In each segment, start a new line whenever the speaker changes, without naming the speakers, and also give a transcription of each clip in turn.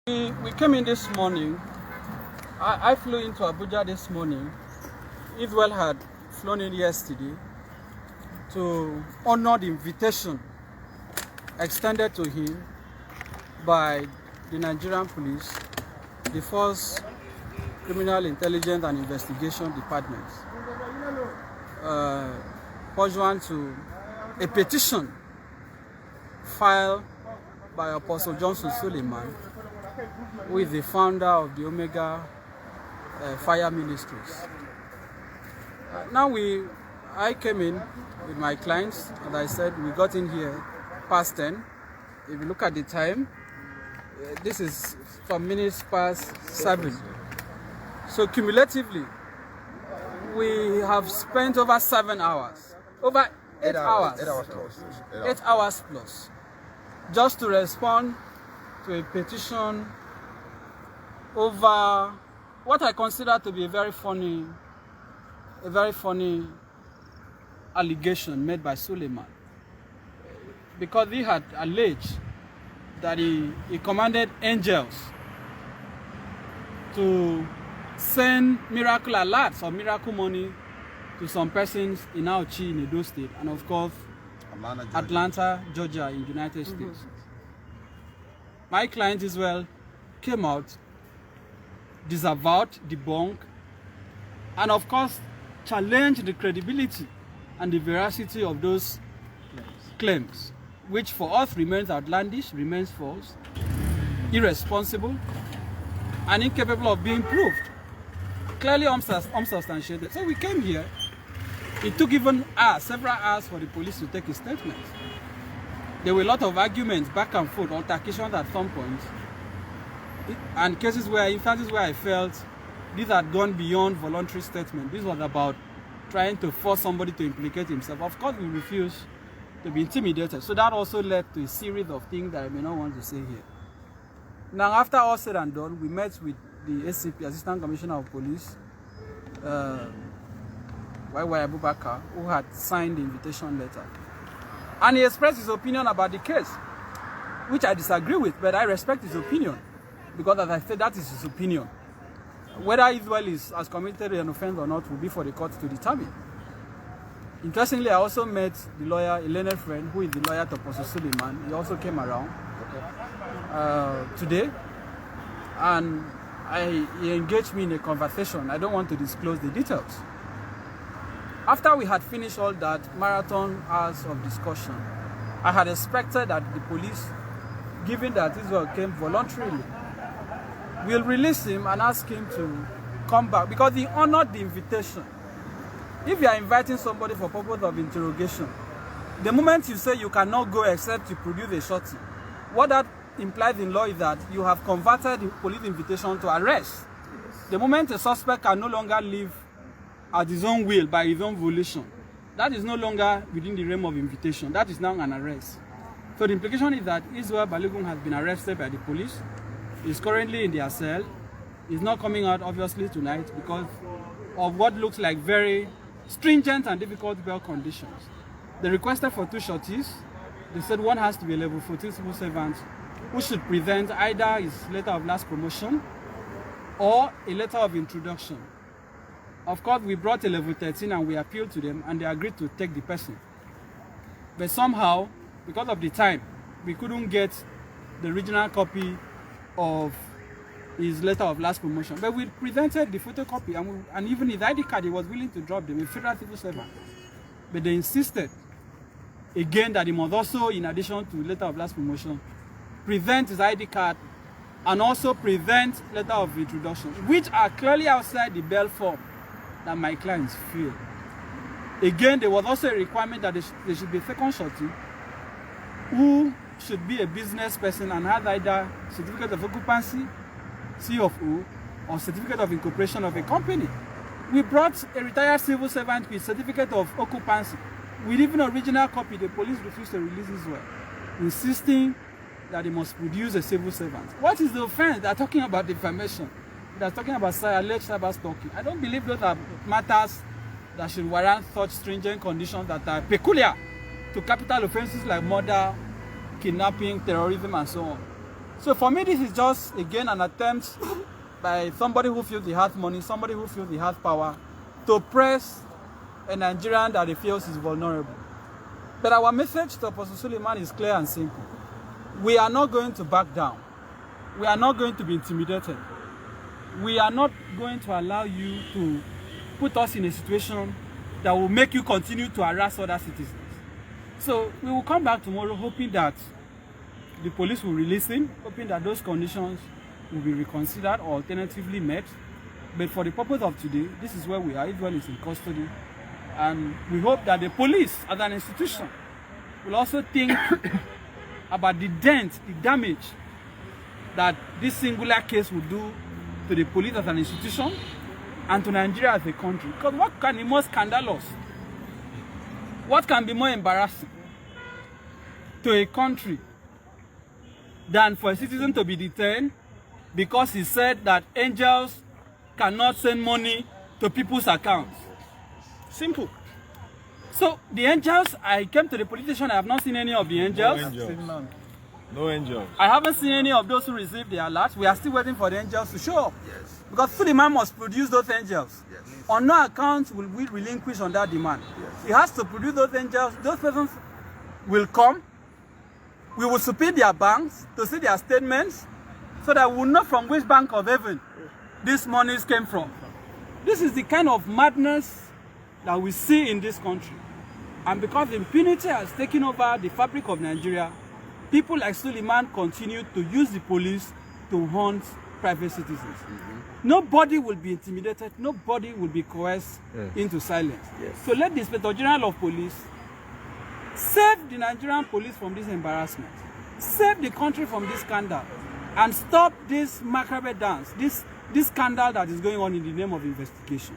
We came in this morning. I flew into Abuja this morning. Israel had flown in yesterday to honor the invitation extended to him by the Nigerian police, the Force Criminal Intelligence and Investigation Department, pursuant to a petition filed by Apostle Johnson Sulieman, who is the founder of the Omega Fire Ministries. I came in with my clients, and I said we got in here past 10. If you look at the time, this is some minutes past 7. So cumulatively, we have spent over 7 hours, over 8 hours, 8 hours plus, just to respond to a petition over what I consider to be a very funny allegation made by Sulieman, because he had alleged that he commanded angels to send miracle alerts or miracle money to some persons in Auchi in Edo State, and of course Atlanta, Georgia in the United States. My client Israel came out, disavowed, debunked, and of course challenged the credibility and the veracity of those claims, which for us remains outlandish, remains false, irresponsible, and incapable of being proved. Clearly unsubstantiated. So we came here. It took even several hours for the police to take a statement. There were a lot of arguments, back and forth, altercations at some point, and instances where I felt these had gone beyond voluntary statement. This was about trying to force somebody to implicate himself. Of course, we refused to be intimidated. So that also led to a series of things that I may not want to say here. Now, after all said and done, we met with the ACP, Assistant Commissioner of Police, Y.Y. Abubakar, who had signed the invitation letter. And he expressed his opinion about the case, which I disagree with, but I respect his opinion, because as I said, that is his opinion. Whether Israel has committed an offense or not will be for the court to determine. Interestingly, I also met the lawyer, a learned friend, who is the lawyer to Apostle Sulieman. He also came around today, and he engaged me in a conversation. I don't want to disclose the details. After we had finished all that marathon hours of discussion, I had expected that the police, given that Israel came voluntarily, will release him and ask him to come back, because he honored the invitation. If you are inviting somebody for purpose of interrogation, the moment you say you cannot go except you produce a shorty, what that implies in law is that you have converted the police invitation to arrest. The moment a suspect can no longer live at his own will, by his own volition, that is no longer within the realm of invitation. That is now an arrest. So the implication is that Israel Balogun has been arrested by the police. He's currently in their cell. He's not coming out, obviously, tonight because of what looks like very stringent and difficult bail conditions. They requested for 2 shorties. They said one has to be a level 14 civil servant who should present either his letter of last promotion or a letter of introduction. Of course, we brought a level 13 and we appealed to them, and they agreed to take the person. But somehow, because of the time, we couldn't get the original copy of his letter of last promotion. But we presented the photocopy, and even his ID card, he was willing to drop them, a federal civil servant. But they insisted again that he must also, in addition to letter of last promotion, present his ID card and also present letter of introduction, which are clearly outside the bail form that my clients fill. Again, there was also a requirement that there should be a second shorty who should be a business person and have either certificate of occupancy, C of O, or certificate of incorporation of a company. We brought a retired civil servant with certificate of occupancy. With even original copy, the police refused to release Israel, insisting that they must produce a civil servant. What is the offense? They're talking about defamation. They're talking about alleged cyber stalking. I don't believe those are matters that should warrant such stringent conditions that are peculiar to capital offenses like murder, kidnapping, terrorism, and so on. So for me, this is just, again, an attempt by somebody who feels he has money, somebody who feels he has power, to press a Nigerian that he feels is vulnerable. But our message to Apostle Sulieman is clear and simple. We are not going to back down. We are not going to be intimidated. We are not going to allow you to put us in a situation that will make you continue to harass other citizens. So we will come back tomorrow hoping that the police will release him, hoping that those conditions will be reconsidered or alternatively met. But for the purpose of today, this is where we are. Israel is in custody. And we hope that the police as an institution will also think about the dent, the damage that this singular case will do to the police as an institution and to Nigeria as a country. Because what can be more scandalous? What can be more embarrassing to a country than for a citizen to be detained because he said that angels cannot send money to people's accounts? Simple. So the angels, I came to the police station, I have not seen any of the angels.
No angels. No angels.
I haven't seen any of those who received the alert. We are still waiting for the angels to show up.
Yes.
Because Sulieman must produce those angels.
Yes.
On no account will we relinquish on that demand.
Yes.
He has to produce those angels. Those persons will come. We will subpoena their banks to see their statements so that we will know from which bank of heaven these monies came from. This is the kind of madness that we see in this country. And because impunity has taken over the fabric of Nigeria, people like Sulieman continue to use the police to hunt private citizens. Nobody will be intimidated. Nobody will be coerced into silence.
Yes.
So let the Inspector General of Police save the Nigerian police from this embarrassment, save the country from this scandal, and stop this macabre dance, this scandal that is going on in the name of investigation.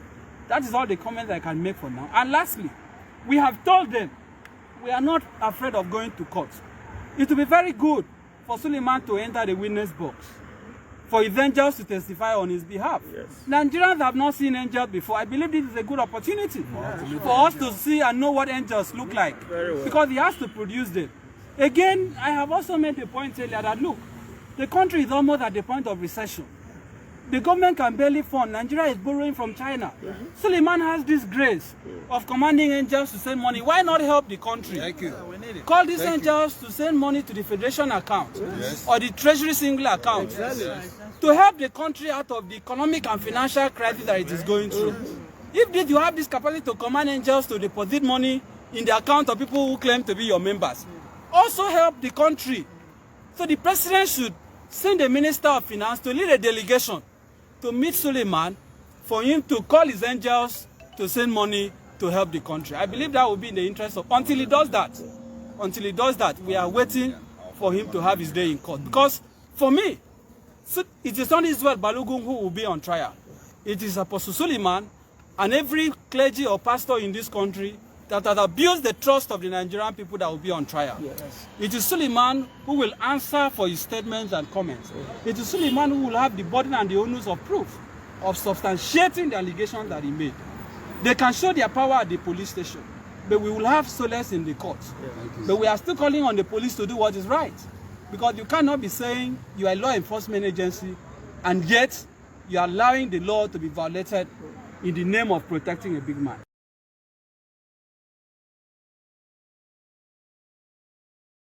That is all the comments I can make for now. And lastly, we have told them we are not afraid of going to court. It will be very good for Sulieman to enter the witness box, for his angels to testify on his behalf.
Yes.
Nigerians have not seen angels before. I believe this is a good opportunity for us to see and know what angels look like, because he has to produce them. Again, I have also made the point earlier that, look, the country is almost at the point of recession. The government can barely fund. Nigeria is borrowing from China. Sulieman has this grace of commanding angels to send money. Why not help the country?
Thank you.
Call these angels to send money to the Federation account or the Treasury single account to help the country out of the economic and financial crisis that it is going through. If you have this capacity to command angels to deposit money in the account of people who claim to be your members, also help the country. So the president should send the Minister of Finance to lead a delegation to meet Sulieman for him to call his angels to send money to help the country. I believe that will be in the interest of, until he does that, we are waiting for him to have his day in court. Because for me, it is not Israel Balogun who will be on trial. It is Apostle Sulieman and every clergy or pastor in this country that has abused the trust of the Nigerian people that will be on trial. Yes. It is Sulieman who will answer for his statements and comments. It is Sulieman who will have the burden and the onus of proof of substantiating the allegations that he made. They can show their power at the police station, but we will have solace in the court. But we are still calling on the police to do what is right, because you cannot be saying you are a law enforcement agency and yet you are allowing the law to be violated in the name of protecting a big man.